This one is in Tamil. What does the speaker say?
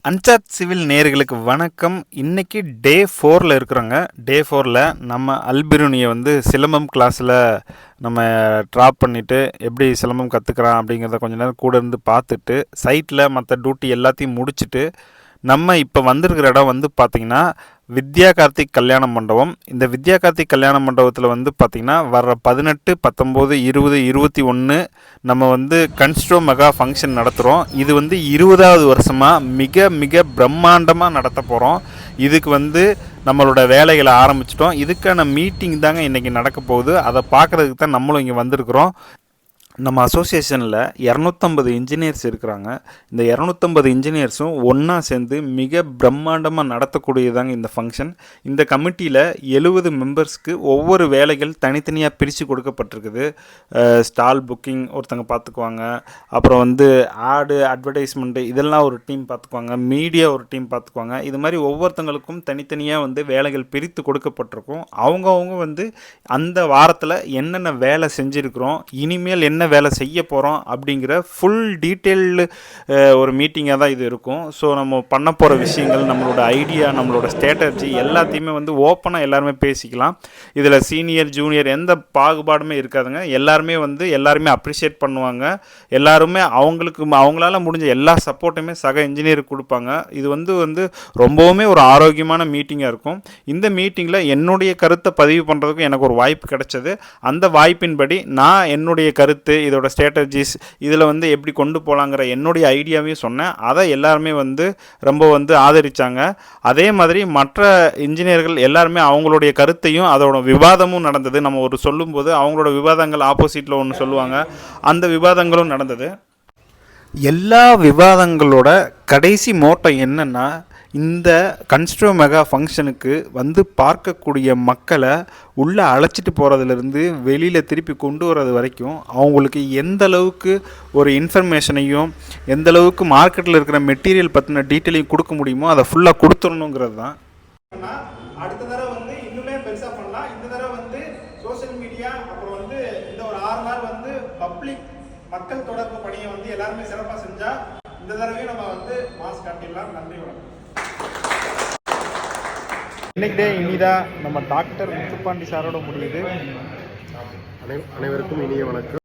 அன்சாட் சிவில் நேயர்களுக்கு வணக்கம். இன்னைக்கு டே 4ல் இருக்கிறோங்க. டே 4ல் நம்ம அல்பிருனியை சிலம்பம் கிளாஸில் நம்ம ட்ராப் பண்ணிவிட்டு எப்படி சிலம்பம் கற்றுக்குறான் அப்படிங்கிறத கொஞ்சம் நேரம் கூட இருந்து பார்த்துட்டு சைட்டில் மற்ற டியூட்டி எல்லாத்தையும் முடிச்சுட்டு நம்ம இப்போ வந்திருக்கிற இடம் பார்த்திங்கன்னா வித்யா கார்த்திக் கல்யாண மண்டபம். இந்த வித்யா கார்த்திக் கல்யாண மண்டபத்தில் பார்த்திங்கன்னா வர்ற 18, 19, 20, 21 நம்ம கன்ஸ்ட்ரோ மெகா ஃபங்க்ஷன் நடத்துகிறோம். இது 20வது வருஷமாக மிக மிக பிரம்மாண்டமாக நடத்த போகிறோம். இதுக்கு நம்மளோட வேலைகளை ஆரம்பிச்சிட்டோம். இதுக்கான மீட்டிங் தாங்க இன்றைக்கி நடக்க போகுது. அதை பார்க்குறதுக்கு தான் நம்மளும் இங்கே வந்திருக்கிறோம். நம்ம அசோசியேஷனில் 250 இன்ஜினியர்ஸ் இருக்கிறாங்க. இந்த 250 இன்ஜினியர்ஸும் ஒன்றா சேர்ந்து மிக பிரம்மாண்டமாக நடத்தக்கூடியதாங்க இந்த ஃபங்க்ஷன். இந்த கமிட்டியில் 70 மெம்பர்ஸ்க்கு ஒவ்வொரு வேலைகள் தனித்தனியாக பிரித்து கொடுக்கப்பட்டிருக்குது. ஸ்டால் புக்கிங் ஒருத்தங்க பார்த்துக்குவாங்க, அப்புறம் ஆடு அட்வர்டைஸ்மெண்ட்டு இதெல்லாம் ஒரு டீம் பார்த்துக்குவாங்க, மீடியா ஒரு டீம் பார்த்துக்குவாங்க. இது மாதிரி ஒவ்வொருத்தங்களுக்கும் தனித்தனியாக வேலைகள் பிரித்து கொடுக்கப்பட்டிருக்கும். அவங்கவுங்க அந்த வாரத்தில் என்னென்ன வேலை செஞ்சுருக்கிறோம், இனிமேல் என்ன வேலை செய்ய போகிறோம் அப்படிங்கிற ஃபுல் டீட்டெயில்டு ஒரு மீட்டிங்காக தான் இது இருக்கும். ஸோ நம்ம பண்ண போகிற விஷயங்கள், நம்மளோட ஐடியா, நம்மளோட ஸ்ட்ராட்டஜி எல்லாத்தையுமே ஓப்பனாக எல்லாருமே பேசிக்கலாம். இதில் சீனியர் ஜூனியர் எந்த பாகுபாடுமே இருக்காதுங்க. எல்லாருமே அப்ரிஷியேட் பண்ணுவாங்க. எல்லாருமே அவங்களால முடிஞ்ச எல்லா சப்போர்ட்டுமே சக இன்ஜினியருக்கு கொடுப்பாங்க. இது ரொம்பவுமே ஒரு ஆரோக்கியமான மீட்டிங்காக இருக்கும். இந்த மீட்டிங்கில் என்னுடைய கருத்தை பதிவு பண்ணுறதுக்கு எனக்கு ஒரு வாய்ப்பு கிடைச்சது. அந்த வாய்ப்பின்படி நான் என்னுடைய கருத்து, இதோட ஸ்ட்ராட்டஜிஸ், இதில் எப்படி கொண்டு போகலாங்கிற என்னுடைய ஐடியாவையும் சொன்னேன். அதை எல்லாருமே ரொம்ப ஆதரித்தாங்க. அதே மாதிரி மற்ற இன்ஜினியர்கள் எல்லாருமே அவங்களுடைய கருத்தையும், அதோட விவாதமும் நடந்தது. நம்ம ஒரு சொல்லும்போது அவங்களோட விவாதங்கள் ஆப்போசிட்டில் ஒன்று சொல்லுவாங்க, அந்த விவாதங்களும் நடந்தது. எல்லா விவாதங்களோட கடைசி மோட்டோ என்னென்னா, இந்த கன்ஸ்ட்ரோ மெகா ஃபங்க்ஷனுக்கு பார்க்கக்கூடிய மக்களை உள்ளே அழைச்சிட்டு போகிறதுலேருந்து வெளியில் திருப்பி கொண்டு வர்றது வரைக்கும் அவங்களுக்கு எந்த அளவுக்கு ஒரு இன்ஃபர்மேஷனையும், எந்த அளவுக்கு மார்க்கெட்டில் இருக்கிற மெட்டீரியல் பற்றின டீட்டெயிலையும் கொடுக்க முடியுமோ அதை ஃபுல்லாக கொடுத்துடணுங்கிறது தான். அடுத்த தடவை இன்னுமே பெருசாக பண்ணலாம். இந்த தடவை சோஷியல் மீடியா, அப்புறம் இந்த ஒரு 6 நாள் பப்ளிக் மக்கள் தொடர்பு பணியை எல்லாருமே சிறப்பாக செஞ்சால் இந்த தடவையும் நம்ம மாஸ் காட்டிடலாம். நன்றி, வணக்கம். இன்னைக்கு டே இனிதான் நம்ம டாக்டர் முத்துப்பாண்டி சாரோட முடியுது. அனைவருக்கும் இனிய வணக்கம்.